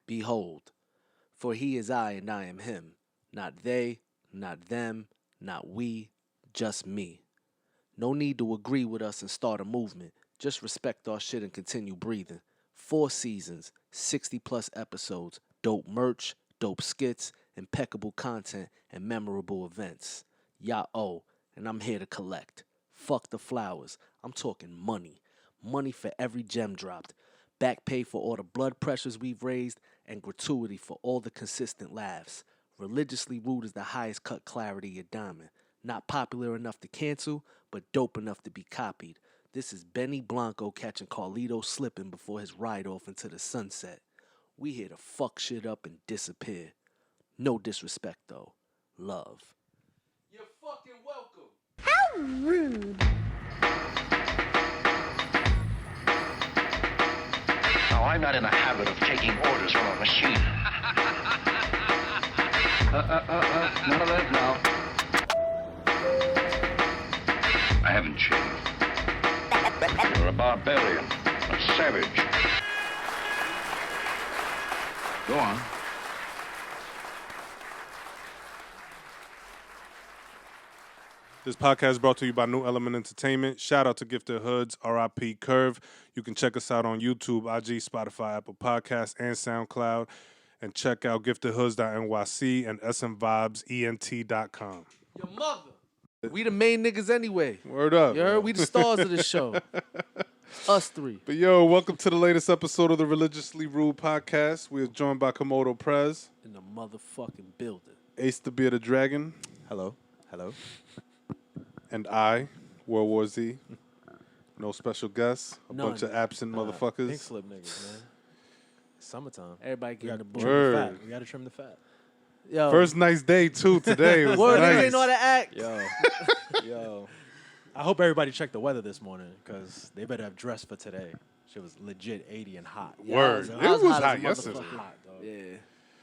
Behold, for he is I and I am him. Not they, not them, not we, just me. No need to agree with us and start a movement. Just respect our shit and continue breathing. 4 seasons, 60 plus episodes, dope merch, dope skits, impeccable content, and memorable events. And I'm here to collect. Fuck the flowers. I'm talking money. Money for every gem dropped. Back pay for all the blood pressures we've raised, and gratuity for all the consistent laughs. Religiously ruled as the highest cut clarity of diamond. Not popular enough to cancel, but dope enough to be copied. This is Benny Blanco catching Carlito slipping before his ride off into the sunset. We here to fuck shit up and disappear. No disrespect though. Love. You're fucking welcome. How rude. Now, I'm not in the habit of taking orders from a machine. None of that now. I haven't changed. You're a barbarian, a savage. Go on. This podcast is brought to you by New Element Entertainment. Shout out to Gifted Hoods, RIP Curve. You can check us out on YouTube, IG, Spotify, Apple Podcasts, and SoundCloud. And check out giftedhoods.nyc and smvibesent.com. Your mother. We the main niggas anyway. Word up. You heard? We the stars of the show. Us three. But yo, welcome to the latest episode of the Religiously Rude podcast. We are joined by Komodo Prez. In the motherfucking building. Ace the Beard the Dragon. Hello. Hello. And I, World War Z. No special guests. A None. bunch of absent motherfuckers. Pink slip niggas, man. It's summertime. Everybody getting the Trim board. the Word. fat. We gotta trim the fat. Yo. First nice day, too, today. It was Word, niggas nice. ain't know how to act. Yo. I hope everybody checked the weather this morning because they better have dressed for today. Shit was legit 80 and hot. Yeah, Word. I It was as a hot yesterday. motherfucker. Hot, dog. Yeah.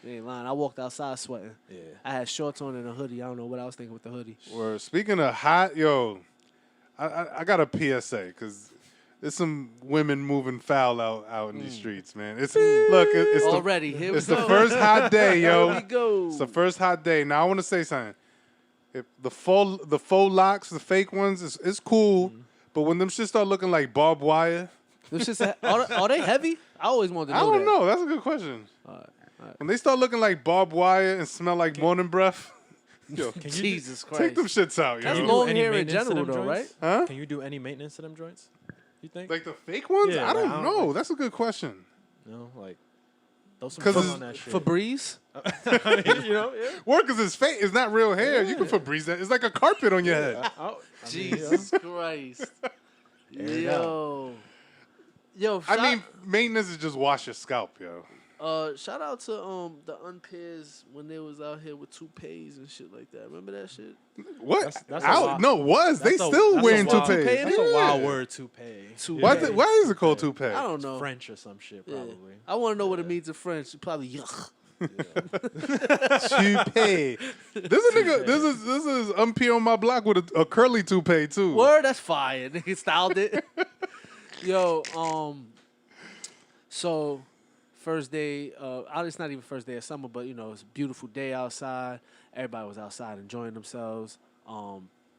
You ain't lying. I walked outside sweating. Yeah. I had shorts on and a hoodie. I don't know what I was thinking with the hoodie. Word. Speaking of hot, yo, I got a PSA because there's some women moving foul out in these streets, man. It's it's Already. Here we it's go. the first hot day, yo. Here we go. It's the first hot day. Now I want to say something. If the faux locks, the fake ones, it's cool. But when them shit start looking like barbed wire, Them shits, are they heavy? I always wanted to I know don't that. know. That's a good question. All right. When they start looking like barbed wire and smell like morning breath, yo, Can you Jesus take Christ. them shits out, That's yo. do long any hair in maintenance to general, them though, right? joints? Huh? Can you do any maintenance to them joints? You think? Like the fake ones? Yeah, I don't like, I don't know. know. That's a good question. No, like throw some 'Cause fun it's on that shit. Febreze? You know, yeah. Word, because it's fake. It's not real hair. You can Febreze that. It's like a carpet on your head. Jesus Christ. it Yo. Yo, I mean, maintenance is just wash your scalp, yo. shout out to the unpairs when they was out here with toupees and shit like that. Remember that shit? What? That's a Out? wild- No, was. They That's a- still that's a wearing wild- toupees. Toupee? That's a wild word, toupee. Toupee. Why is it called toupee? I don't know. French or some shit, Yeah. probably. I want to know what it means in French. Probably yuck. Toupee. This is nigga. This is P on my block with a curly toupee too. Word, that's fire. Nigga styled it. Yo, so first day, it's not even first day of summer, but you know, it's a beautiful day outside. Everybody was outside enjoying themselves.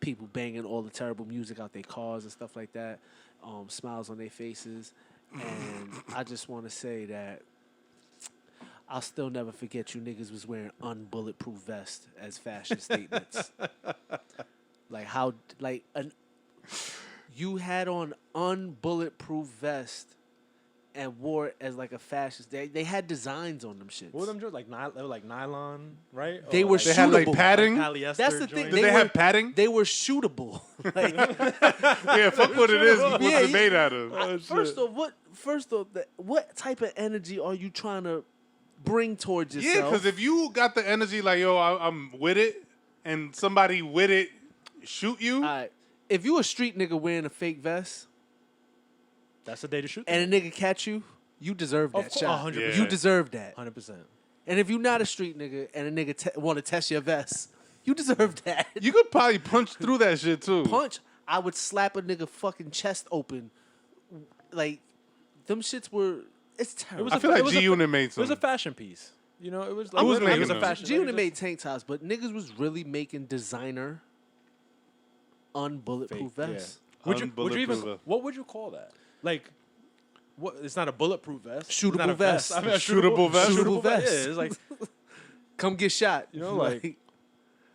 People banging all the terrible music out their cars and stuff like that. Smiles on their faces. And I just want to say that I'll still never forget you niggas was wearing unbulletproof vests as fashion statements. You had on unbulletproof vest and wore it as like a fashion. They had designs on them shits. What were them joints? They were like nylon, right? They Or were like They had like shootable. padding. polyester That's the joints? thing. Did they have padding? They were shootable. Like, Yeah, fuck what it is. What's Yeah, it made out of? first off, what type of energy are you trying to bring towards yourself? Yeah, because if you got the energy like, yo, I'm with it, and somebody with it shoot you, all right, if you a street nigga wearing a fake vest That's the day to shoot. and a nigga catch you, you deserve that Of course, shot. 100%. You deserve that. 100%. And if you're not a street nigga and a nigga want to test your vest, you deserve that. you could probably punch through that shit too. Punch, I would slap a nigga fucking chest open. Like, them shits were. It's It terrible. was I a feel fa- like it was a G-Unit fa- made It was some. a fashion piece. You know, it was like Who's literally, it making was a them? fashion. G-Unit made tank tops, but niggas was really making designer unbulletproof vests. Would you even? Unbulletproof. What would you call that? Like, what? It's not a bulletproof vest. It's Shootable not a vest. I mean, a Shootable vest? Shootable vest. Yeah, it's like Come get shot. You know, like,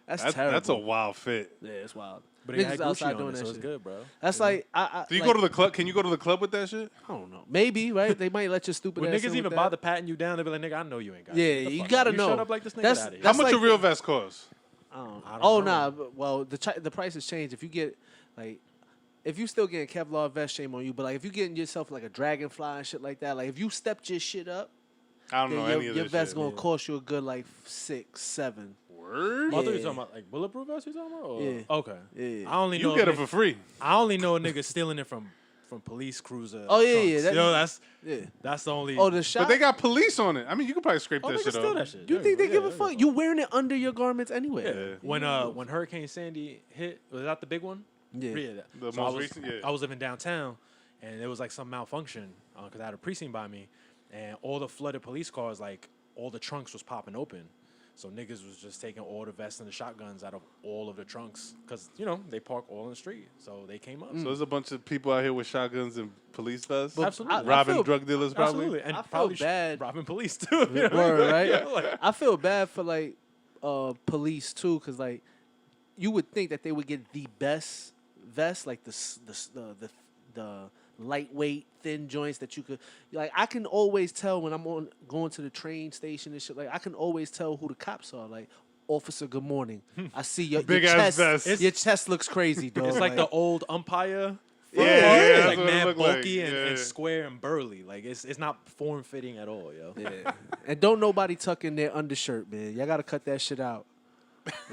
that's That's terrible. a wild fit. Yeah, it's wild. but it Niggas had outside Gucci doing on it, that so it's shit. good, bro. That's like Do you like, go to the club? Can you go to the club with that shit? I don't know. Maybe right? They might let your stupid When ass niggas in with even that. bother patting you down, they be like, "Nigga, I know you ain't got." Yeah, it. Get the you fuck gotta out. know. You shut up like this nigga. That's- Get out of here. How That's much like a real vest cost? I don't I don't oh know. nah, well the prices change. If you get like, if you still getting Kevlar vest, shame on you. But like, if you getting yourself like a dragonfly and shit like that, like if you stepped your shit up, I don't know then any of your this vest shit. gonna cost you a good like 6, 7. Word? I thought you were Yeah. talking about like bulletproof vest. You talking about? Or? Yeah. Okay. Yeah. I only know You get it niggas- for free. I only know a nigga stealing it from police cruiser. Oh, yeah, trunks. yeah, that- Yo, that's the only. Oh, the shot. But they got police on it. I mean, you could probably scrape Oh, that they shit can steal off. that shit. You Yeah, think they yeah, give a yeah, fuck? yeah. You wearing it under your garments anyway. Yeah. When Hurricane Sandy hit, was that the big one? Yeah. The So I most was, recent, yeah. I was living downtown, and there was like some malfunction because I had a precinct by me, and all the flooded police cars, like all the trunks was popping open. So niggas was just taking all the vests and the shotguns out of all of the trunks because, you know, they park all in the street. So they came up. So there's a bunch of people out here with shotguns and police vests. Absolutely. Robbing feel- drug dealers, probably. Absolutely. And I feel probably bad. robbing police too. You know? Word, right? Yeah, like- I feel bad for like police too, because like you would think that they would get the best vest, like the lightweight, thin joints that you could like. I can always tell when I'm going to the train station and shit. Like I can always tell who the cops are. Like, officer, good morning. I see your Big your ass chest. vest. Your chest looks crazy, dog. It's like the old umpire. Yeah, front yeah, part. that's It's like what it mad look like. bulky and Yeah. square and burly. Like it's not form fitting at all, yo. Yeah. And don't nobody tuck in their undershirt, man. Y'all gotta cut that shit out.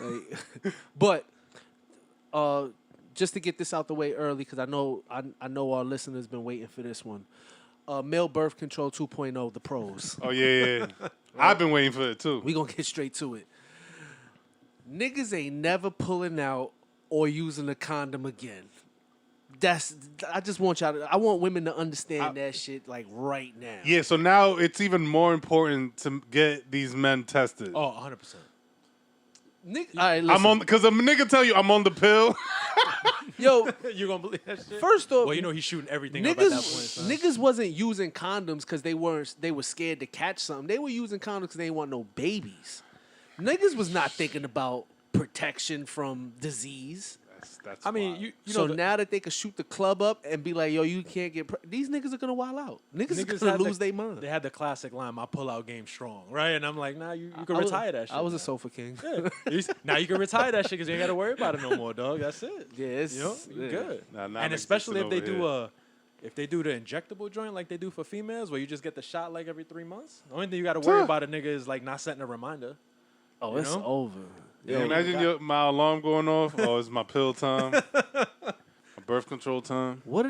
Like, but just to get this out the way early, because I know our listeners been waiting for this one. Male birth control 2.0, the pros. Oh, yeah. I've been waiting for it, too. We gonna get straight to it. Niggas ain't never pulling out or using a condom again. I just want I want women to understand that shit like right now. Yeah, so now it's even more important to get these men tested. Oh, 100%. Nigga, all right, listen. I'm on, because a nigga tell you I'm on the pill. Yo, You gonna believe that shit? first off, Well, you know he's shooting everything up at that point. Son. niggas wasn't using condoms because they were scared to catch something. They were using condoms because they didn't want no babies. Niggas was not thinking about protection from disease. That's I mean, wild. you So know, now that they can shoot the club up and be like, yo, you can't get these niggas are gonna wild out. Niggas is niggas gonna had lose the- their mind. They had the classic line, "My pull-out game strong," right? And I'm like, nah, you can I was- retire that shit. I was a now. sofa king. Now you can retire that shit because you ain't got to worry about it no more, dog. That's it. Yeah, it's, You know, you yeah. good. Nah, nah, And I'm especially if existing they do over if they do the injectable joint like they do for females, where you just get the shot like every 3 months. The only thing you got to worry about a nigga is like not setting a reminder. Oh, You it's know? over. Yeah, Yo, imagine my alarm going off. Oh, it's my pill time. My birth control time. what?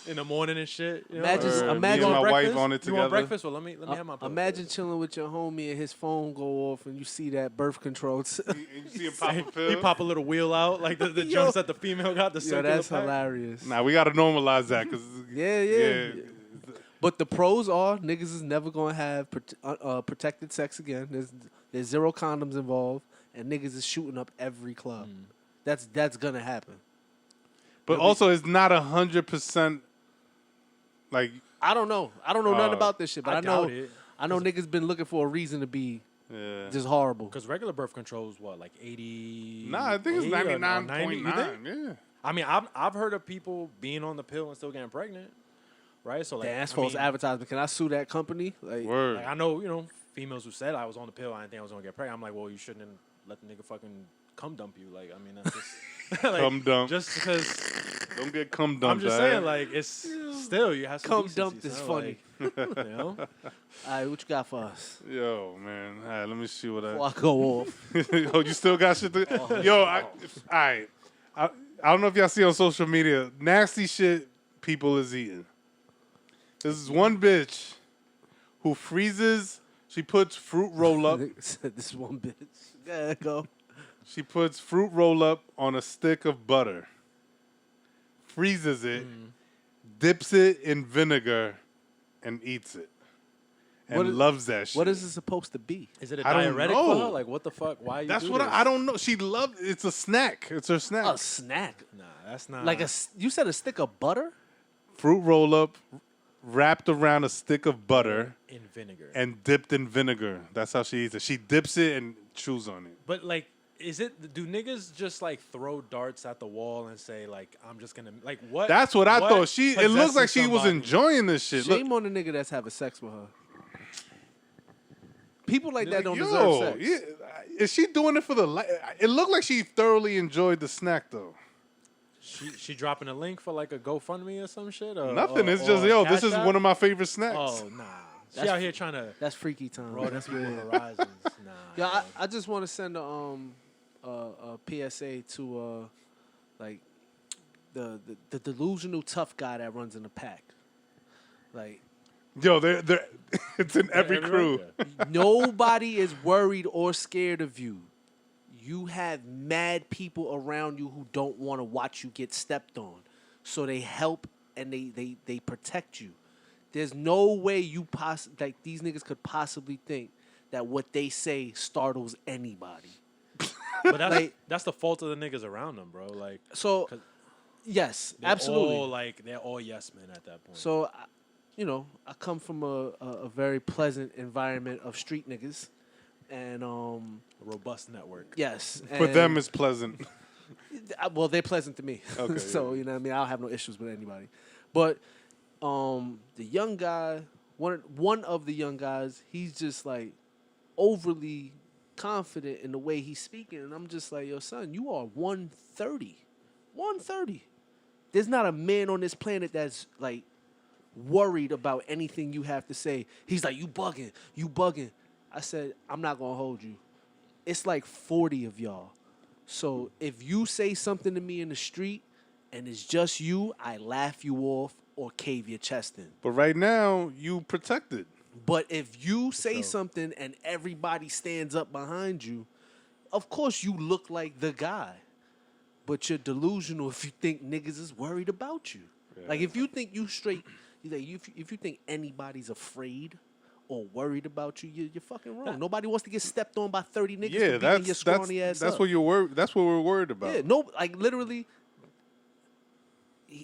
In the morning and shit. You know? Imagine- Or- imagine- You me and want my wife breakfast? on it You want together. breakfast? Well, let me have my pill. Imagine chilling with your homie and his phone go off and you see that birth control. And you see him pop a He pill. pop a little wheel out like the Yo. joints that the female got. The Yo, circular that's pack. hilarious. Nah, we got to normalize that because Yeah. But the pros are niggas is never gonna have protected sex again. There's zero condoms involved, and niggas is shooting up every club. That's gonna happen. But also, it's not 100%. Like, I don't know. I don't know nothing about this shit, but I, know. doubt it. I know niggas been looking for a reason to be yeah. just horrible. Because regular birth control is what, like 80? Nah, I think it's 80 or 90, you think? 99.9. Yeah. I mean, I've heard of people being on the pill and still getting pregnant, right? So like, Damn, that's I false mean, advertisement. Can I sue that company? Like, Word. like, I know, females who said I was on the pill. I didn't think I was gonna get pregnant. I'm like, well, you shouldn't let the nigga fucking cum dump you. Like, I mean, that's just like, Cum dump. Just because Don't get cum dumped. I'm just alright? saying, like, it's still you have some cum decency, dumped is son, funny. like, you know, all right, what you got for us? Yo, man. All right, let me see what Before I go off. Yo, you still got shit to. Yo, all right. I don't know if y'all see on social media nasty shit people is eating. There's one bitch who freezes. She puts fruit roll up. This one bitch. Yeah, go. She puts fruit roll up on a stick of butter, freezes it, dips it in vinegar, and eats it. and What is- loves that shit. What is it supposed to be? Is it a I don't diuretic for her? know. Like, what the fuck? Why you That's do what this? I don't know. She loved. It's a snack. It's her snack. A snack. Nah, that's not. Like you said, a stick of butter. Fruit roll up wrapped around a stick of butter in vinegar. and dipped in vinegar. That's how she eats it. She dips it and chews on it. But like, do niggas just like throw darts at the wall and say like, I'm just gonna like what? That's what I what thought. It looks like possesses she was somebody? enjoying this shit. Look, Shame on the nigga that's having sex with her. People like that like, don't yo, deserve sex. yeah, is she doing it for the? It looked like she thoroughly enjoyed the snack though. She dropping a link for like a GoFundMe or some shit? Or, Nothing. It's or just this Cash is App? one of my favorite snacks. Oh nah, she That's out here trying to That's freaky time. broaden That's people's weird. horizons. Nah. Yeah, I just want to send a PSA to like the delusional tough guy that runs in the pack. Like Yo, they're it's in every Everyone? crew. Yeah. nobody is worried or scared of you. You have mad people around you who don't want to watch you get stepped on. So they help and they protect you. There's no way like these niggas could possibly think that what they say startles anybody. But that's Like- that's the fault of the niggas around them, bro. Like, So 'Cause yes, they're absolutely. all, like they're all yes men at that point. So, I come from a very pleasant environment of street niggas, and a robust network. yes, For them, and- it's pleasant. well, they're pleasant to me. Okay, So you know what I mean. I don't have no issues with anybody, but the young guy, one of the young guys, he's just like overly confident in the way he's speaking, and I'm just like, yo, son, you are 130. 130. There's not a man on this planet that's like worried about anything you have to say. He's like, you bugging. I said, I'm not gonna hold you. It's like 40 of y'all. So if you say something to me in the street and it's just you, I laugh you off or cave your chest in. But right now, you protected. But if you say something and everybody stands up behind you, of course you look like the guy. But you're delusional if you think niggas is worried about you. Like if you think you straight, like if you think anybody's afraid or worried about you, you're fucking wrong. Nobody wants to get stepped on by 30 niggas Yeah, for beating your scrawny ass that's up. what you're worried. That's what we're worried about. Yeah, no, like literally,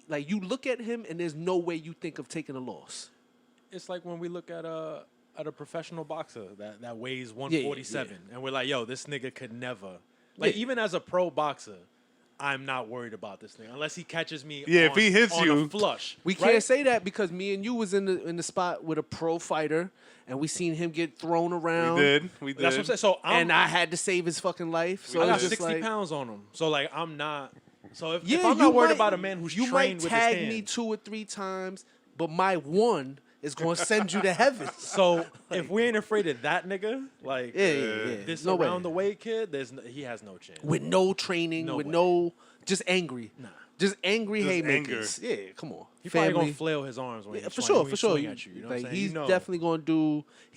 like you look at him and there's no way you think of taking a loss. It's like when we look at a professional boxer that weighs 147, and we're like, yo, this nigga could never. Like even as a pro boxer, I'm not worried about this nigga unless he catches me. Yeah, if he hits on you- a flush. We right? can't say that because me and you was in the spot with a pro fighter and we seen him get thrown around. We did. That's what I'm saying. So And I had to save his fucking life. So I got it's just 60 like, pounds on him. So like I'm not. So if yeah, I'm you not worried might- about a man who's you trained might with his tag hands. me 2 or 3 times, but my one is gonna send you to heaven. So if we ain't afraid of that nigga, like Yeah. this No way. around the way kid, he has no chance. With no training, No with way. no, just angry. Nah. Just angry Just haymakers. Yeah, come on. He probably Family. gonna flail his arms when Yeah, he for swing, sure, when he for sure. swing at you. You know what I'm Like saying? he's You know. definitely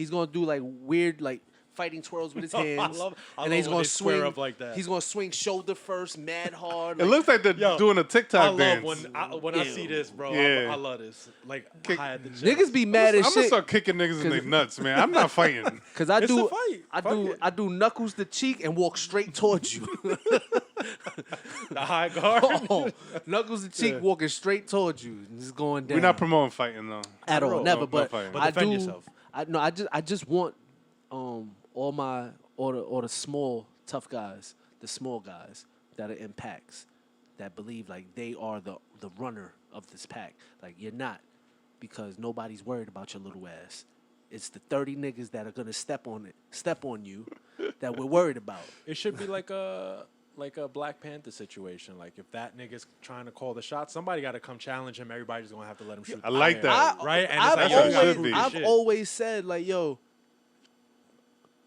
gonna do like weird like fighting twirls with his I hands. love and then he's when gonna they square swing up like that. He's gonna swing shoulder first, mad hard. It looks like they're Yo, doing a TikTok I love dance. when I see this, bro. Yeah. I love this. Like high at the chest. niggas be mad I'm as gonna shit start kicking niggas in their nuts, man. I'm not fighting. because I It's do a fight. I Fuck do it. I do knuckles to cheek and walk straight towards you. the high guard. Oh, knuckles to cheek, walking straight towards you. And just going down. We're not promoting fighting though. at all, No, never. no But fighting. But I defend do. yourself. I just want all the small tough guys, the small guys that are in packs, that believe like they are the runner of this pack. Like you're not, because nobody's worried about your little ass. It's the 30 niggas that are gonna step on you, that we're worried about. It should be like a Black Panther situation. Like if that nigga's trying to call the shot, somebody got to come challenge him. Everybody's gonna have to let him shoot. I like that. right? And I've it's like, yo, you gotta should prove be. your I've shit. always said like, yo,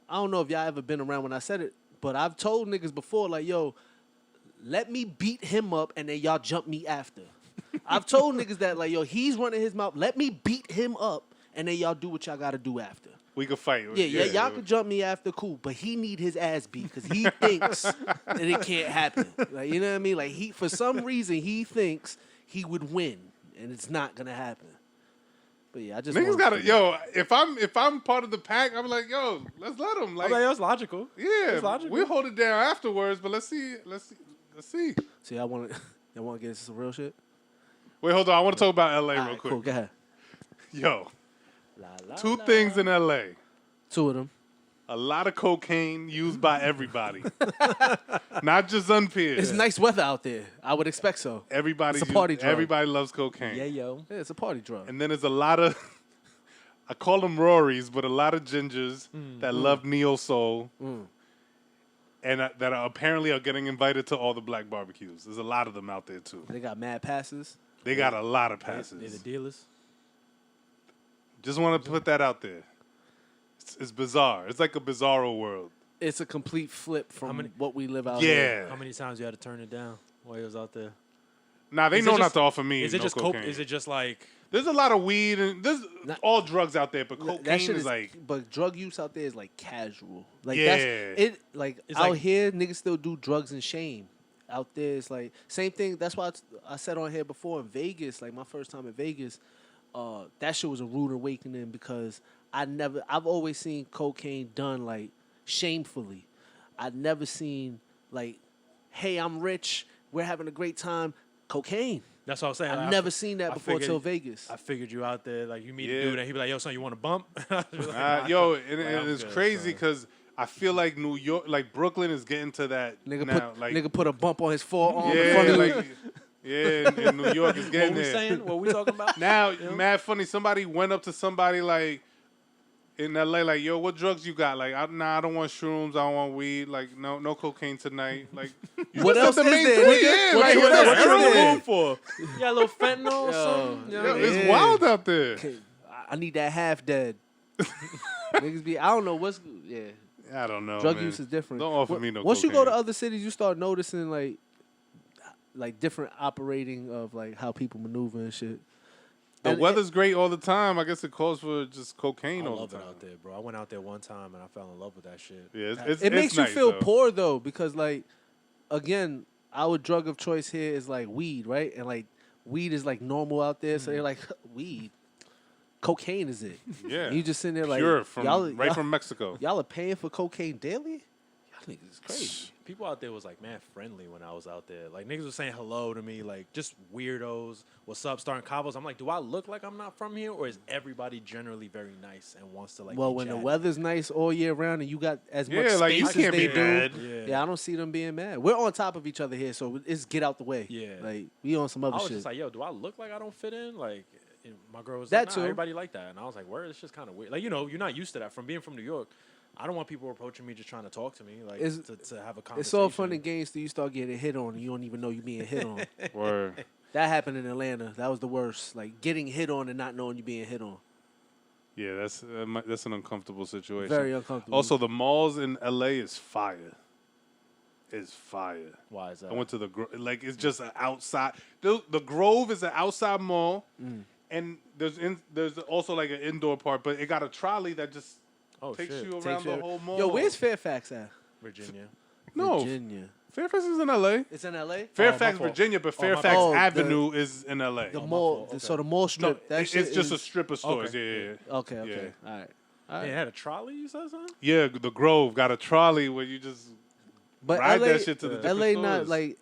I don't know if y'all ever been around when I said it, but I've told niggas before like, yo, let me beat him up and then y'all jump me after. I've told niggas that like, yo, he's running his mouth. Let me beat him up and then y'all do what y'all got to do after. We could fight. Yeah, y'all could jump me after, cool. But he need his ass beat because he thinks that it can't happen. Like, you know what I mean? Like for some reason, he thinks he would win, and it's not gonna happen. But yeah, I just Niggas wanted gotta to- yo. If I'm part of the pack, I'm like yo, let's let them. I'm Like, like, that's logical. yeah, That's logical. we'll hold it down afterwards. But let's see. See, I want to. Y'all want to get into some real shit? Wait, hold on. I want to talk about LA All real right, quick. cool. Go ahead. Yo, La, la, two la. things in LA. Two of them. A lot of cocaine used by everybody, not just unpeers. It's nice weather out there. I would expect so. Everybody, It's a party drug. everybody loves cocaine. Yeah, yo. Yeah, it's a party drug. And then there's a lot of, I call them Rorys, but a lot of gingers that love neo soul, and that are apparently are getting invited to all the black barbecues. There's a lot of them out there too. They got mad passes. They got a lot of They're passes. the dealers. Just want to put that out there. It's bizarre. It's like a bizarro world. It's a complete flip from many- what we live out Yeah. here. How many times you had to turn it down while you was out there? Nah, they Is it know not just- to offer me Is it no just cocaine. Is it just like There's a lot of weed and there's Not- all drugs out there, but That cocaine shit is like but drug use out there is like casual. Like Yeah. that's it. Like It's out like- here, niggas still do drugs and shame. Out there, it's like same thing. That's why I said on here before in Vegas. Like my first time in Vegas, that shit was a rude awakening because I've always seen cocaine done like shamefully. I'd never seen like, hey, I'm rich, we're having a great time, cocaine. that's what I was saying. I've like, never seen that I before figured- till Vegas. I figured you out there, like you meet Yeah. a dude and he be like, "Yo, son, you want a bump?" I'd be like, "Nah." yo, Like, and I'm it's good, crazy son. because I feel like New York, like Brooklyn, is getting to that Nigga now. put like, nigga put a bump on his forearm in yeah, front of you. like, yeah, in New York, it's What getting we there. saying? What we talking about? Now, mad funny. Somebody went up to somebody like in LA, like, yo, what drugs you got? Like, I don't want shrooms. I don't want weed. Like, no cocaine tonight. Like, you What just else said the is main there, thing, nigga? yeah, What like, else what is else there? you in the room for? You got a little fentanyl or something? You know what I Yo, mean? it's Yeah. wild out there. I need that half dead. Niggas be I don't know what's I don't know. drug man. use is different. Don't offer me no Once you go to cocaine. other cities, you start noticing like different operating of like how people maneuver and shit. The And- weather's great all the time. I guess it calls for just cocaine I all love the it time. out there, bro. I went out there one time and I fell in love with that shit. Yeah, It it's makes you nice, feel though. poor though, because like again, our drug of choice here is like weed, right? And like weed is like normal out there, so they're like weed. Cocaine is it? Yeah, And you just sitting there like pure from y'all, right y'all, from Mexico. y'all are paying for cocaine daily? Y'all niggas is crazy. People out there was like, man, friendly when I was out there. Like niggas was saying hello to me, like just weirdos. What's up? Starting combos. I'm like, do I look like I'm not from here, or is everybody generally very nice and wants to like? Well, be when the chatty? weather's nice all year round and you got as much Yeah, space like, you as can't they be do, mad. yeah, I don't see them being mad. We're on top of each other here, so it's get out the way. Yeah. like we on some I other was shit. just like, yo, do I look like I don't fit in? Like, and my girl was That like, too. nah, everybody like that, and I was like, word, it's just kind of weird. Like, you know, you're not used to that. From being from New York, I don't want people approaching me just trying to talk to me, like It's- to have a conversation. It's all fun and games till you start getting hit on and you don't even know you being hit on. Word. That happened in Atlanta. That was the worst. Like getting hit on and not knowing you being hit on. Yeah, that's an uncomfortable situation. Very uncomfortable. Also, the malls in LA is fire. It's fire. Why is that? I went to the like it's just an outside. The Grove is an outside mall, and there's also like an indoor part, but it got a trolley that just oh takes shit, you around the whole mall. Yo, where's Fairfax at? Virginia. no Virginia. Fairfax is in LA. It's in LA. Fairfax, fault. Virginia, but Oh, my Fairfax fault. Oh, Avenue is in LA. The my mall. fault. So the mall No, strip. that it's shit just a is- strip of stores. Okay. Yeah. Okay. Okay. Yeah. All right. Hey, it had a trolley. You said something? Yeah, the Grove got a trolley where you just But ride LA, that shit to the different LA stores. not like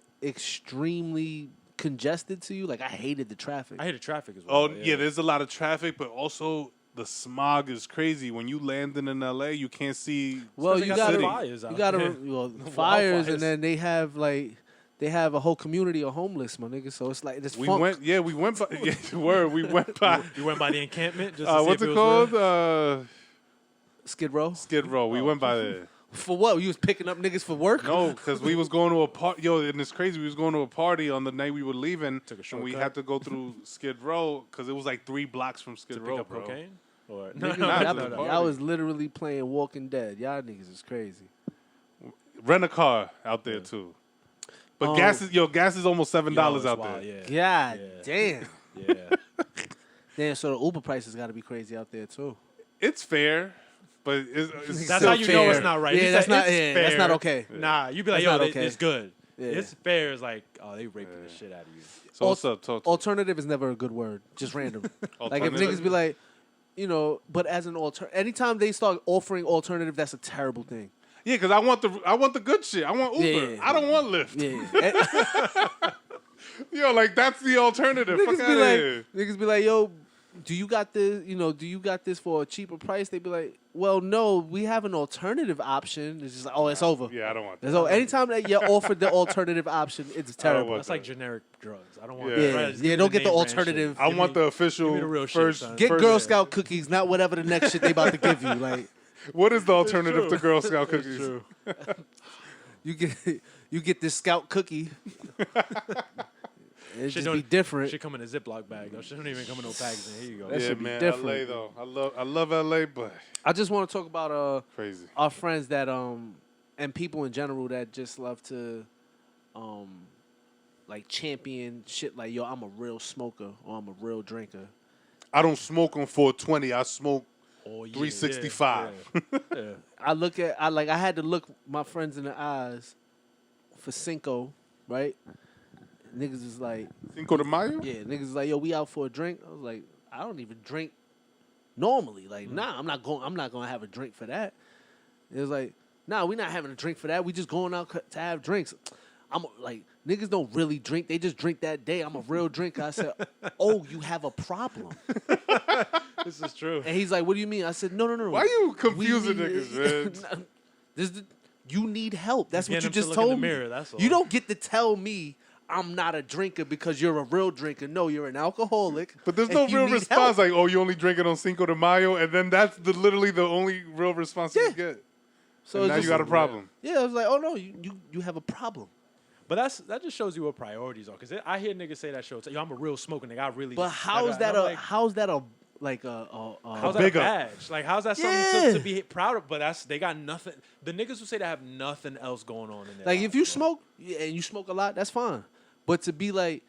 extremely congested to you. Like I hated the traffic. I hated traffic as well. Oh yeah, there's a lot of traffic, but also the smog is crazy. When you landing in LA, you can't see. Well, They you got gotta, some fires out you gotta, there. well, fires, Wildfires. and then they have like, they have a whole community of homeless, my nigga. So it's like this. We funk. went, yeah, we went by. Yeah, word, we went by. You went by the encampment. Just to see What's if it was called? real? Skid Row. Skid Row. We went by there. For what? You was picking up niggas for work? No, because we was going to a party. Yo, and it's crazy. We was going to a party on the night we were leaving, Took a and we shortcut. had to go through Skid Row because it was like 3 blocks from Skid To pick Row, up bro. cocaine? Or Niggas, Nah, y'all, to the y'all party. was literally playing Walking Dead. Y'all niggas is crazy. Rent a car out there too. But Um, gas is almost $7 out there. Yeah. God Yeah. damn. Yeah. Damn. So the Uber prices got to be crazy out there too. It's fair, but it's That's still how you know fair. it's not right. Yeah, He that's said, not. "It's Yeah, that's fair." not okay. Nah, you be like, That's yo, not okay. it's good. It's fair is like, oh, they raping the shit out of you. So what's up? Talk to me. Alternative is never a good word. Just random. Like if Alternative? niggas be like, but as an anytime they start offering alternative, that's a terrible thing. Yeah, because I want the good shit. I want Uber. Yeah. I don't want Lyft. Yeah. Yo, like that's the alternative. Fuck niggas out be of like, here. niggas be like, yo, do you got this? Do you got this for a cheaper price? They be like, well, no, we have an alternative option. It's just like, oh, it's over. Yeah, I don't want that. So anytime that you're offered the alternative option, it's terrible. want That's like generic drugs. I don't want. Yeah. Prez, give Yeah, me don't get the name brand alternative. shit. I Give want me- the official give me the real shit, first. son. Get first- Girl Scout cookies, not whatever the next shit they about to give you. Like What is the alternative to Girl Scout cookies? True. you get this Scout cookie. It Shit just don't- be different. Shit come in a Ziploc bag. though. Shit don't even come in no packaging. Here you go. That Yeah, should be man. different. LA though. I love LA, but I just want to talk about crazy. our friends that and people in general that just love to like champion shit like, yo, I'm a real smoker or I'm a real drinker. I don't smoke on 420. I smoke Oh, yeah, 365. Yeah. I had to look my friends in the eyes for Cinco, right? Niggas was like, Cinco de Mayo. yeah, niggas was like, yo, we out for a drink. I was like, I don't even drink normally. Like, Mm. nah, I'm not gonna have a drink for that. It was like, nah, we not having a drink for that. We just going out to have drinks. I'm like, niggas don't really drink. They just drink that day. I'm a real drinker. I said, oh, you have a problem. This is true. And he's like, what do you mean? I said, no. Why you We confusing need- niggas, man? You need help. That's what Get you him to just look in the told me. mirror, that's all. You don't get to tell me I'm not a drinker because you're a real drinker. No, you're an alcoholic. But there's and no you real need response. help. Like, oh, you only drink it on Cinco de Mayo, and then that's literally the only real response you get. So And it's now you just- got a problem. Yeah, I was like, oh no, you have a problem. But that just shows you what priorities are. Because I hear niggas say that show. Yo, I'm a real smoker nigga. I really. But how's that I'm like, how's that a how's that a big up? badge? Like, how's that something Yeah. to be proud of? But they got nothing. The niggas who say they have nothing else going on in there. like if you smoke and you smoke a lot, that's fine. But to be like,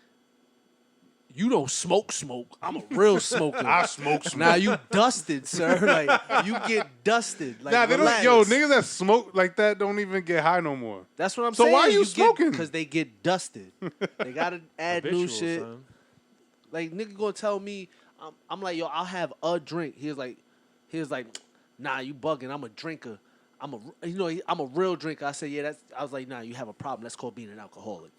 you don't smoke. I'm a real smoker. I smoke. Now you dusted, sir. Like you get dusted. Like Nah, they don't. relax. Yo, niggas that smoke like that don't even get high no more. That's what I'm So saying. why you smoking? Because they get dusted. They gotta add new Habitual, shit. son. Like nigga gonna tell me, I'm like, yo, I'll have a drink. He was like, nah, you bugging. I'm a drinker. I'm a real drinker. I said, yeah, I was like, nah, you have a problem. That's called being an alcoholic.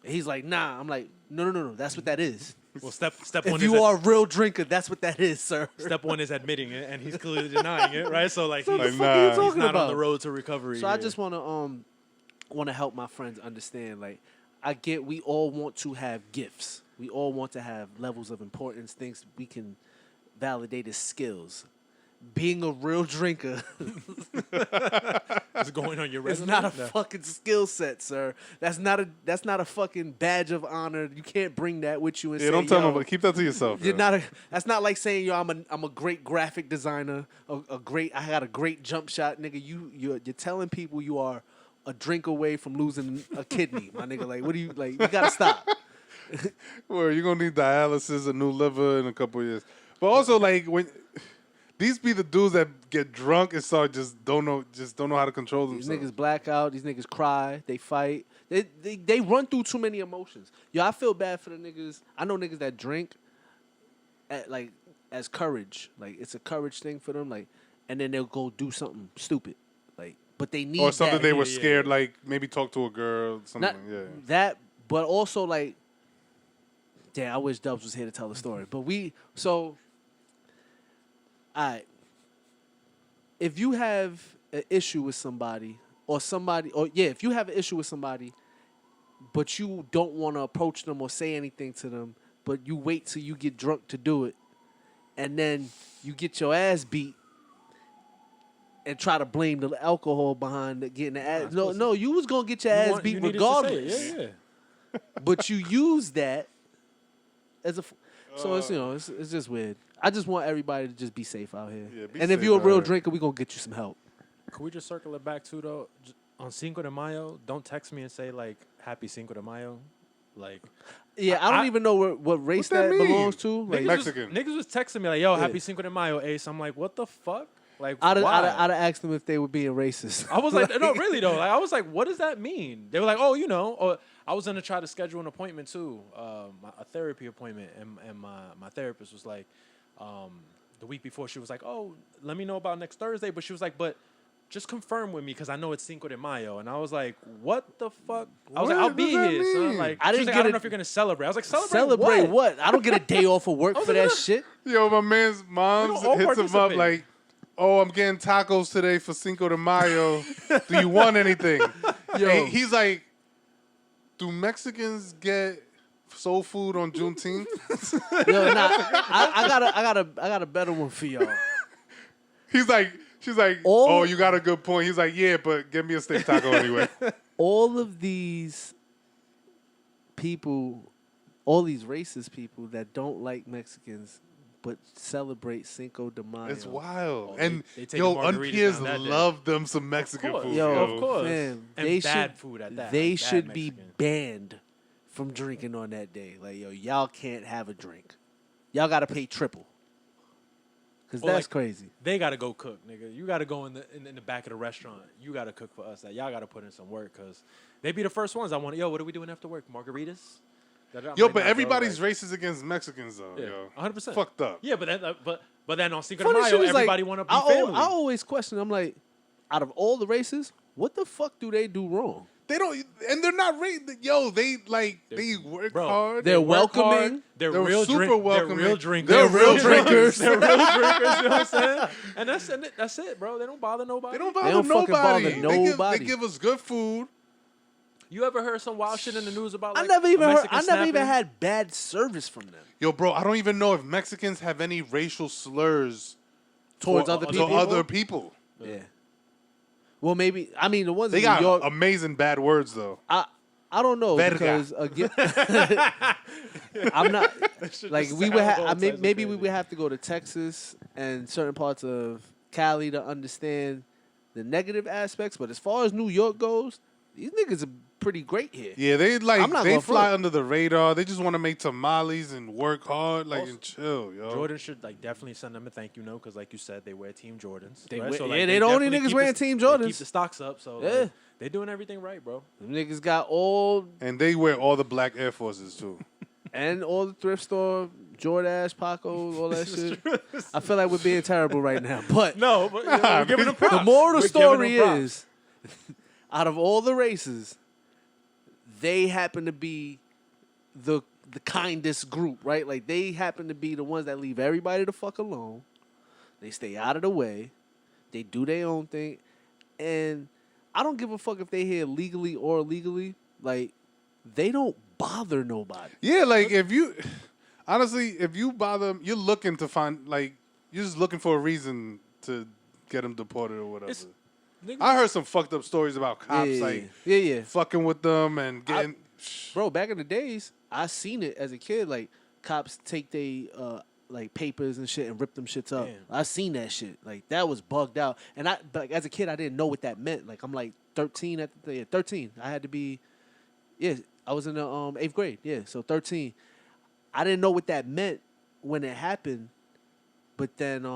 And he's like, nah. I'm like, no. That's what that is. Well, step one If is you are a real drinker, that's what that is, sir. step one is admitting it, and he's clearly denying it, right? So like, What the he's, fuck are you nah. talking he's not about? on the road to recovery. So I here. just wanna help my friends understand. Like, I get we all want to have gifts. We all want to have levels of importance, things we can validate as skills. Being a real drinker It's going on your is resume. not a No. fucking skill set, sir. That's not a fucking badge of honor. You can't bring that with you and Yeah, say, don't tell yo, nobody. Keep that to yourself. you're yo. not that's not like saying, yo, I'm a great graphic designer, I got a great jump shot, nigga. You're telling people you are a drink away from losing a kidney, my nigga. Like, what do you like? You gotta stop. Well, you're gonna need dialysis, a new liver in a couple of years. But also, like when these be the dudes that get drunk and start just don't know how to control These themselves. niggas black out. These niggas cry. They fight. They run through too many emotions. Yo, I feel bad for the niggas. I know niggas that drink as courage. Like, it's a courage thing for them. Like, and then they'll go do something stupid. Like, but they need Or something that. they were Yeah, scared, yeah. like maybe talk to a girl, something. Not Yeah. that, but also like, damn, I wish Dubs was here to tell the story. But if you have an issue with somebody, if you have an issue with somebody, but you don't want to approach them or say anything to them, but you wait till you get drunk to do it, and then you get your ass beat and try to blame the alcohol behind getting the ass. No, you was gonna get your ass beat You needed to say regardless. it. Yeah. But you use that as a. So it's just weird. I just want everybody to just be safe out here. Yeah, be and if safe you're a out real here. drinker, we gonna get you some help. Could we just circle it back to though? On Cinco de Mayo, don't text me and say like Happy Cinco de Mayo, like Yeah, I don't even know what race that that mean? belongs to. Like, niggas Mexican. niggas was texting me like, "Yo, Yeah. Happy Cinco de Mayo, Ace." I'm like, "What the fuck?" Like, I'd why? have asked them if they were being racist. I was like, no, really though. Like, I was like, what does that mean? They were like, oh, or I was gonna try to schedule an appointment too, a therapy appointment, and my therapist was like, the week before she was like, oh, let me know about next Thursday, but she was like, but just confirm with me because I know it's Cinco de Mayo, and I was like, what the fuck? I was like, I'll be here. So like, I didn't like, get I don't it- know if you're gonna celebrate. I was like, Celebrate what? I don't get a day off of work for that shit. Yo, my man's mom We don't all hits him up participate. like, "Oh, I'm getting tacos today for Cinco de Mayo. Do you want anything?" Yo. He's like, "Do Mexicans get soul food on Juneteenth?" Yo, nah, I got a better one for y'all. She's like, All- "Oh, you got a good point." He's like, "Yeah, but give me a steak taco anyway." All of these people, all these racist people that don't like Mexicans but celebrate Cinco de Mayo. It's wild. Oh, and they take yo, the margaritas unpeers down that day. love them some Mexican course. food. Yo, Of course. fam, And they bad should, food at that, They like bad should be Mexican. banned from drinking on that day. Like, yo, y'all can't have a drink. Y'all got to pay triple. Because Or, that's like, crazy. They gotta go cook, nigga. You gotta go in the back of the restaurant. You gotta cook for us. Like, y'all gotta put in some work because they be the first ones. I want. Yo, what are we doing after work? Margaritas. I'm Yo, like, but nah, bro, everybody's like- racist against Mexicans though. Yeah, Yo, 100%. Fucked up. Yeah, but then on Cinco de Funny shit Mayo, is, like, everybody want to be I family. always question, I'm like, out of all the races, what the fuck do they do wrong? They don't, and they're not racist. Yo, they work bro, hard. They're they work welcoming. hard. They're They're real super drink. welcoming. They're real drinkers. They're real drinkers. They're real drinkers. You know what I'm saying? And that's it, bro. They don't bother nobody. They don't They bother don't fucking nobody. bother nobody. They give us good food. You ever heard some wild shit in the news about? Like, I never even a heard. Mexican I never even snapping? had bad service from them Yo, bro, I don't even know if Mexicans have any racial slurs towards for- other to people. other people. Yeah. Well, maybe. I mean, the ones They in got New York. amazing bad words though. I don't know Verga. because again, I'm not like we would sound all have. types of Maybe we crazy. would have to go to Texas and certain parts of Cali to understand the negative aspects. But as far as New York goes, these niggas are pretty great here. Yeah, they I'm not they gonna fly front. under the radar. They just want to make tamales and work hard, like and chill, yo. Jordan should like definitely send them a thank you note because, like you said, they wear Team Jordans. They right? wear- So, yeah, they the only definitely niggas keep wearing the- Team they Jordans. keep the stocks up, so Yeah. like, they doing everything right, bro. Them niggas got all And they wear all the black Air Forces too. and all the thrift store, Jordache, Paco, all that shit. I feel like we're being terrible right now, but No, but we're giving them props. the moral of the We're giving story them props. is, out of all the races, they happen to be the kindest group, right? Like they happen to be the ones that leave everybody the fuck alone. They stay out of the way. They do their own thing, and I don't give a fuck if they here legally or illegally. Like they don't bother nobody. Yeah, like if you bother them, you're looking to find you're just looking for a reason to get them deported or whatever. It's- Niggas- I heard some fucked up stories about cops yeah. fucking with them and getting. Bro, back in the days, I seen it as a kid. Like cops take they like papers and shit and rip them shits up. Damn. I seen that shit. Like that was bugged out. And but as a kid, I didn't know what that meant. Like I'm like 13 at the 13. I had to be. Yeah, I was in the 8th grade. Yeah, so 13. I didn't know what that meant when it happened, but then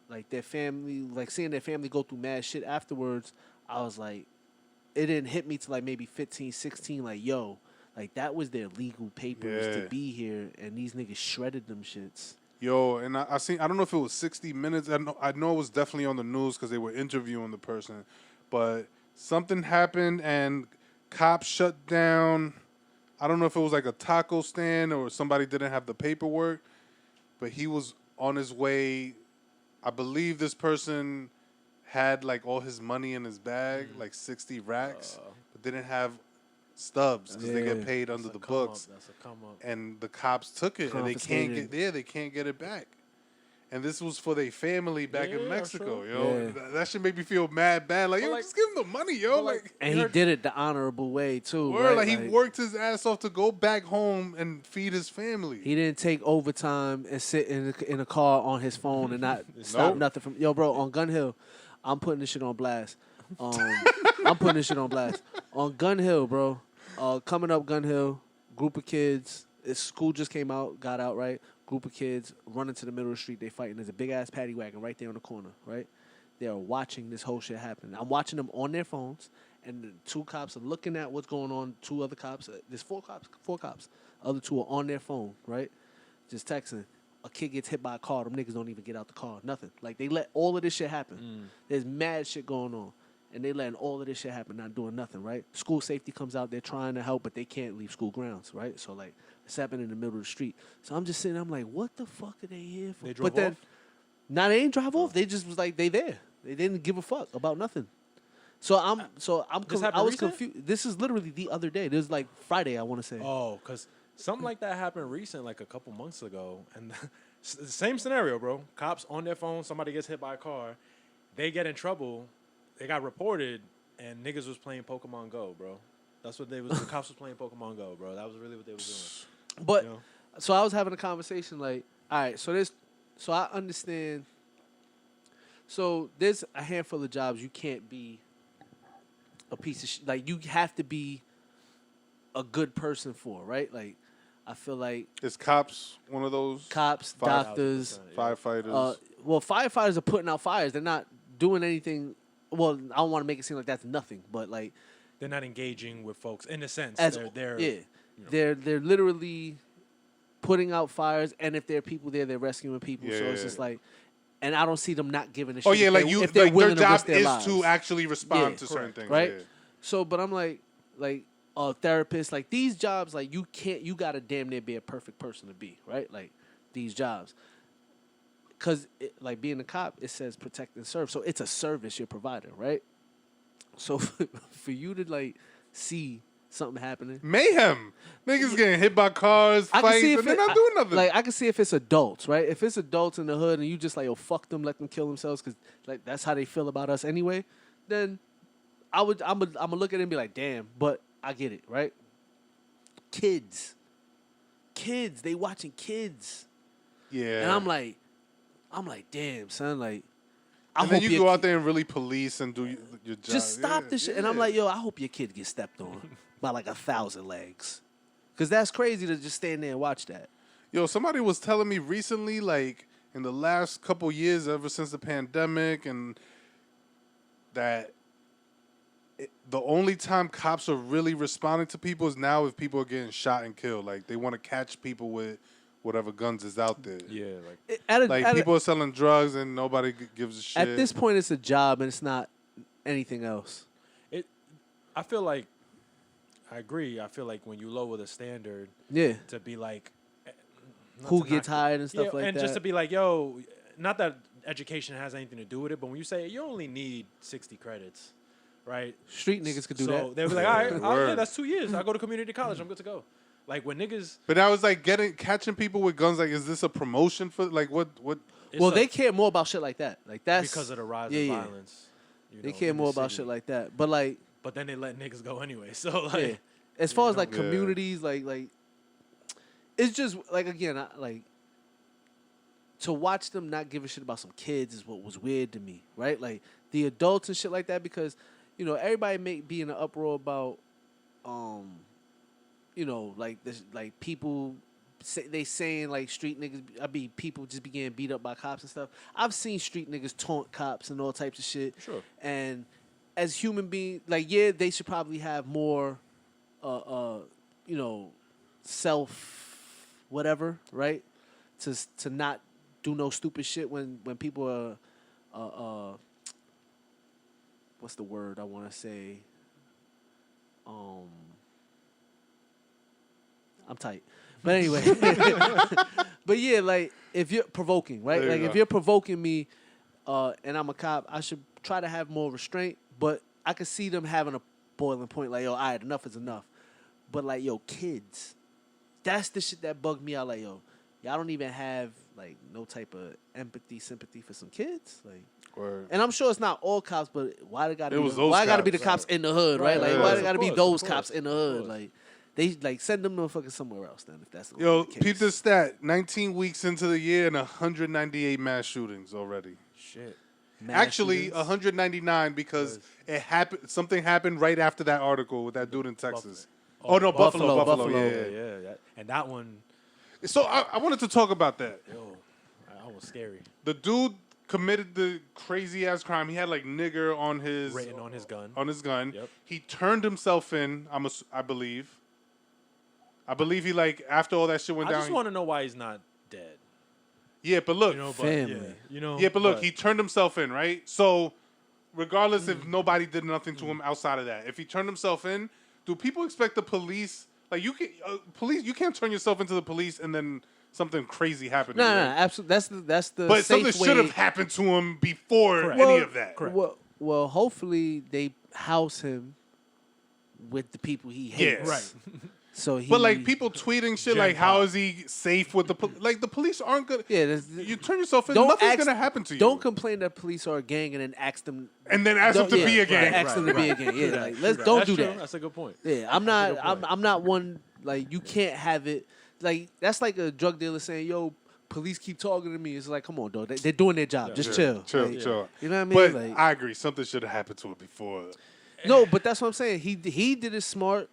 like their family, like seeing their family go through mad shit afterwards, I was like, it didn't hit me till like maybe 15, 16, like, yo, like that was their legal papers to Yeah. be here, and these niggas shredded them shits. Yo, and I seen. I don't know if it was 60 Minutes. I know it was definitely on the news because they were interviewing the person, but something happened and cops shut down. I don't know if it was like a taco stand or somebody didn't have the paperwork, but he was on his way. I believe this person had like all his money in his bag, like 60 racks, but didn't have stubs because they Yeah. get paid under That's the a come up, books. That's a come up. And the cops took it, and they can't Confiscated. they can't get it back. And this was for their family back in Yeah, Mexico, sure. yo. Yeah. That should make me feel mad bad. Like, But yo, like- just give him the money, yo. but Like, like- And You he heard- did it the honorable way too. word, right? like he worked his ass off to go back home and feed his family. He didn't take overtime and sit in a car on his phone and not stop Nope. nothing from. Yo, bro, on Gun Hill, I'm putting this shit on blast. I'm putting this shit on blast. On Gun Hill, bro. Coming up Gun Hill, group of kids. School just came out, got out, right? Group of kids running to the middle of the street. They fighting. There's a big ass paddy wagon right there on the corner. Right. They are watching this whole shit happen. I'm watching them on their phones, and the 2 cops are looking at what's going on. 2 other cops. There's 4 cops. 4 cops. Other 2 are on their phone. Right. Just texting. A kid gets hit by a car. Them niggas don't even get out the car. Nothing. Like, they let all of this shit happen. There's mad shit going on. And they letting all of this shit happen, not doing nothing, right? School safety comes out. They're trying to help, but they can't leave school grounds, right? So, like, it's happening in the middle of the street. So I'm just sitting there, I'm like, what the fuck are they here for? They drove off? Nah, they ain't drive off. They just was like, they there. They didn't give a fuck about nothing. I was confused. This is literally the other day. This is like Friday, I want to say. Oh, because something like that happened recent, like a couple months ago. And the same scenario, bro. Cops on their phone, somebody gets hit by a car. They get in trouble. They got reported, and niggas was playing Pokemon Go, bro. That's what they was. The cops was playing Pokemon Go, bro. That was really what they was doing. But, you know? so I was having a conversation like, all right, so I understand. So there's a handful of jobs you can't be a piece of shit. Like, you have to be a good person for, right? Like, I feel like Is cops one of those? cops, doctors, Firefighters. well, firefighters are putting out fires. They're not doing anything. Well, I don't want to make it seem like that's nothing, but like They're not engaging with folks in a sense. They're yeah, they're literally putting out fires, and if there are people there, they're rescuing people. So it's just like, and I don't see them not giving a shit. Oh yeah, like if they're like willing their to risk job their is lives. to actually respond to certain correct. things, right? Yeah. So, but I'm like therapists, like these jobs, like you gotta damn near be a perfect person to be, right? Like these jobs. Because, like, being a cop, it says protect and serve. So it's a service you're providing, right? So for you to, like, see something happening. Mayhem. Niggas getting hit by cars, fights, and they're not doing nothing. Like, I can see if it's adults, right? If it's adults in the hood and you just, like, yo, fuck them, let them kill themselves because, like, that's how they feel about us anyway, then I'm going to look at it and be like, damn, but I get it, right? Kids, they watching kids. Yeah. And I'm like, damn, son, like, and then you go out there and really police and do your job. just stop this shit. And I'm like, yo, I hope your kid gets stepped on by like 1,000 legs. Because that's crazy to just stand there and watch that. Yo, somebody was telling me recently, like, in the last couple years, ever since the pandemic, and that the only time cops are really responding to people is now if people are getting shot and killed. Like, they want to catch people with whatever guns is out there. Yeah, like People are selling drugs and nobody gives a shit. At this point, it's a job and it's not anything else. I feel like I agree. I feel like when you lower the standard, Yeah. to be like, Who gets hired and stuff like and that. just to be like, yo, not that education has anything to do with it, but when you say you only need 60 credits, right? Street niggas could do that. So they'll be like, all right, Word. yeah, that's 2 years. I go to community college. I'm good to go. Like when niggas, But now it's like catching people with guns. Like, is this a promotion for like what? it's Well, a- they care more about shit like that. Like that's because of the rise yeah, of yeah. violence. You They know, care in the more about city. shit like that. But like, But then they let niggas go anyway. So like, yeah. As far as like Yeah. communities, like it's just like again, like to watch them not give a shit about some kids is what was weird to me, right? Like the adults and shit like that, because you know everybody may be in an uproar about, you know, like this, like people they saying like street niggas, people just be getting beat up by cops and stuff. I've seen street niggas taunt cops and all types of shit. Sure. And as human beings, like yeah, they should probably have more, you know, self whatever, right? To not do no stupid shit when people are what's the word I want to say? I'm tight. But anyway, but yeah, like if you're provoking, right? There you Like go. if you're provoking me, and I'm a cop, I should try to have more restraint. But I could see them having a boiling point, like yo, all right, enough is enough. But like yo, kids, that's the shit that bugged me out. Like yo, y'all don't even have like no type of empathy, sympathy for some kids, like. Word. And I'm sure it's not all cops, but why they gotta It be? was those Why gotta be the cops. cops in the hood, right? Right, Like yeah. why Of they gotta be course, those of cops course, in the of hood? course. Like they like send them motherfuckers somewhere else. Then if that's the Yo, case. peep this stat: 19 weeks into the year and 198 mass shootings already. shit. Mass Actually, shootings. 199 because it happened. Something happened right after that article with that dude in Texas. Buffalo. Oh no, Buffalo. Buffalo. Yeah. Yeah. And that one, So I wanted to talk about that. Yo, that was scary. The dude committed the crazy ass crime. He had like nigger on his Written on his gun. On his gun. Yep. He turned himself in. I believe. I believe he like after all that shit went I down. just want to know why he's not dead. Yeah, but look, You know, but, Family. Yeah, you know. yeah, but look, he turned himself in, right? So, regardless if nobody did nothing to him outside of that, if he turned himself in, do people expect the police? Like you can police, you can't turn yourself into the police and then something crazy happened. No, to you, no, right? absolutely. That's the. But safe something way. should have happened to him before Correct. any of that. Correct. Well, hopefully they house him with the people he hates. Yeah. Right. So he. But like people tweeting shit Gen like, "How pop. is he safe with the like the police aren't good." Yeah. You turn yourself in, Don't nothing's ask- gonna happen to you. Don't complain that police are a gang and then ask them. and then ask them to yeah, be a gang. Ask them to be a gang. Yeah, like let's Right. don't That's do true. that. That's a good point. Yeah, I'm That's a not. good point. I'm not one. Like you can't have it. Like that's like a drug dealer saying, "Yo, police keep talking to me." It's like, come on, dog. They're doing their job. Just chill. Chill, Like, chill. You know what I mean? But Like, I agree, something should have happened to it before. no, but that's what I'm saying. He did it smart.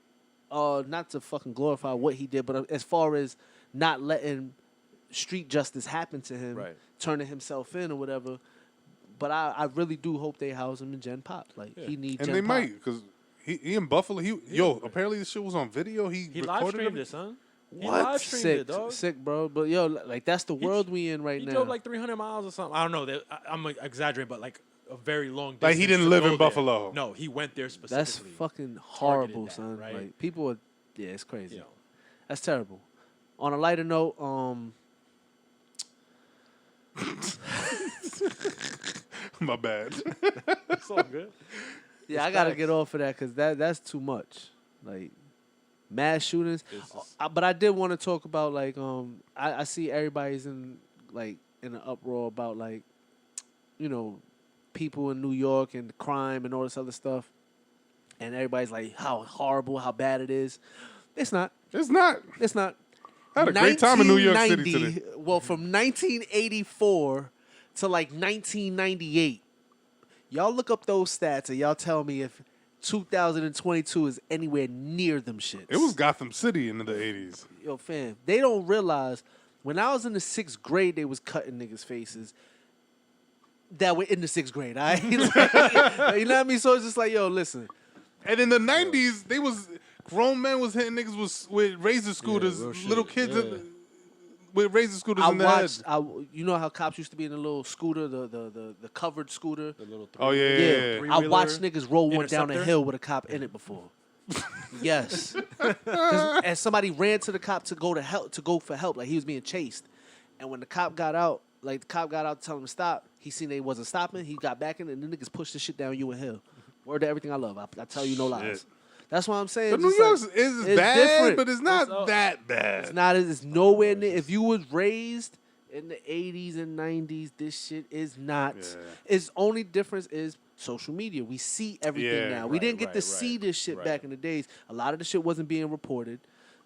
Not to fucking glorify what he did, but as far as not letting street justice happen to him, Right. turning himself in or whatever. But I really do hope they house him in Gen Pop. Like he needs. And Gen they Pop. might, because he in Buffalo. Apparently this shit was on video. He He recorded live streamed everything. it, son. He What? live streamed Sick, it, dog. sick, bro. But yo, like that's the world we in right He now. drove like 300 miles or something. I don't know. I'm exaggerating, but like a very long distance. Like, he didn't to live go in there. Buffalo. No, he went there That's specifically. fucking horrible, that, son. right? Like people are, yeah, it's crazy. You know. That's terrible. On a lighter note, My bad. It's all good. yeah, I It's gotta facts. get off of that because that's too much. Like mass shootings. It's just- But I did want to talk about like I see everybody's in like in an uproar about like you know people in New York and crime and all this other stuff, and everybody's like how horrible, how bad it is. It's not. It's not. It's not. I had a great time in New York City 1990 today. Well, from 1984 to like 1998, y'all look up those stats and y'all tell me if 2022 is anywhere near them shits. It was Gotham City in the 80s. Yo, fam, they don't realize when I was in the 6th grade, they was cutting niggas' faces that were in the 6th grade. All right? Like, you know what I mean? So it's just like, yo, listen. And in the 90s, they was grown men was hitting niggas with razor scooters, real shit, little kids yeah. with razor scooters I in their head. watched. You know how cops used to be in the little scooter, the covered scooter. The little Oh, yeah, Yeah, yeah. I Three-wheeler, watched niggas roll one down a Interceptor? hill with a cop in it before. Yes, 'Cause- and somebody ran to the cop to go for help, like he was being chased. And when the cop got out, to tell him to stop, he seen they wasn't stopping. He got back in, and the niggas pushed the shit down you and Hill. Word to everything I love. I tell you no lies. Shit. That's what I'm saying. But New Just like, York is it's bad, different. but it's not It's that bad. It's not. It's nowhere near. If you was raised in the 80s and 90s, this shit is not. Yeah. Its only difference is social media. We see everything Yeah, now. We right, didn't get to right, see right, this shit right. back in the days. A lot of the shit wasn't being reported,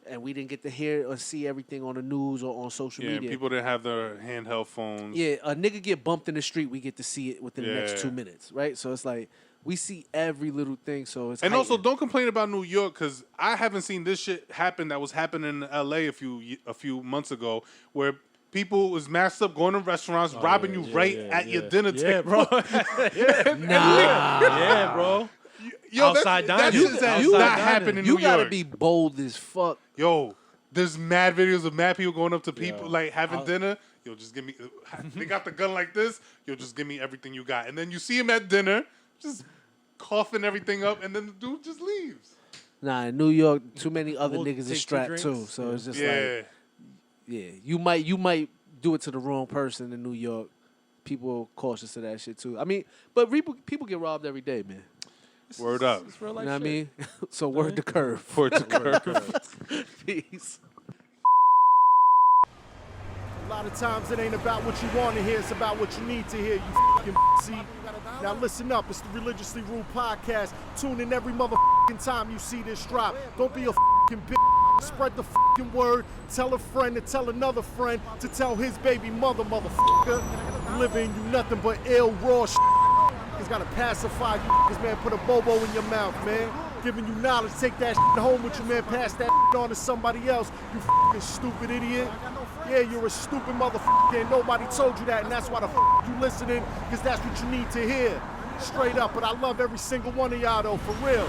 and we didn't get to hear or see everything on the news or on social Yeah, media. people didn't have their handheld phones. Yeah, a nigga get bumped in the street, we get to see it within the next Yeah. 2 minutes, right? So it's like we see every little thing. So it's And also, heightened. don't complain about New York because I haven't seen this shit happen that was happening in L.A. a few months ago, where people was masked up, going to restaurants, robbing you at your dinner Yeah, table. bro. Nah. Yeah, bro. Yo, Outside that dining. shit's Outside not dining. happening in You New gotta York. be bold as fuck. Yo, there's mad videos of mad people going up to people Yo, like having dinner. Yo, just give me. They got the gun like this. Yo, just give me everything you got. And then you see him at dinner, just coughing everything up, and then the dude just leaves. Nah, in New York, too many other We'll niggas take are 2 strapped too. drinks. So it's just Yeah. like, yeah, you might do it to the wrong person in New York. People are cautious of that shit too. I mean, but people get robbed every day, man. Word up. It's real You life know what I shit. mean? So word to curve. For it to curve. Peace. A lot of times it ain't about what you want to hear, it's about what you need to hear, you fucking see. Now listen up, it's the Religiously Rude Podcast. Tune in every motherfucking time you see this drop. Don't be a fucking bitch. Spread the fucking word. Tell a friend to tell another friend to tell his baby mother, motherfucker. Living you nothing but ill, raw shit. He's gotta pacify you niggas, man. Put a bobo in your mouth, man. Giving you knowledge, take that shit home with you, man. Pass that shit on to somebody else, you fucking stupid idiot. Yeah, you're a stupid motherfucker and nobody told you that, and that's why the fuck you listening, because that's what you need to hear. Straight up, but I love every single one of y'all though, for real.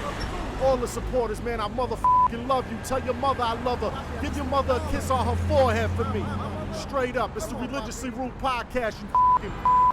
All the supporters, man, I motherfucking love you. Tell your mother I love her. Give your mother a kiss on her forehead for me. Straight up, it's the Religiously Rude Podcast, you fucking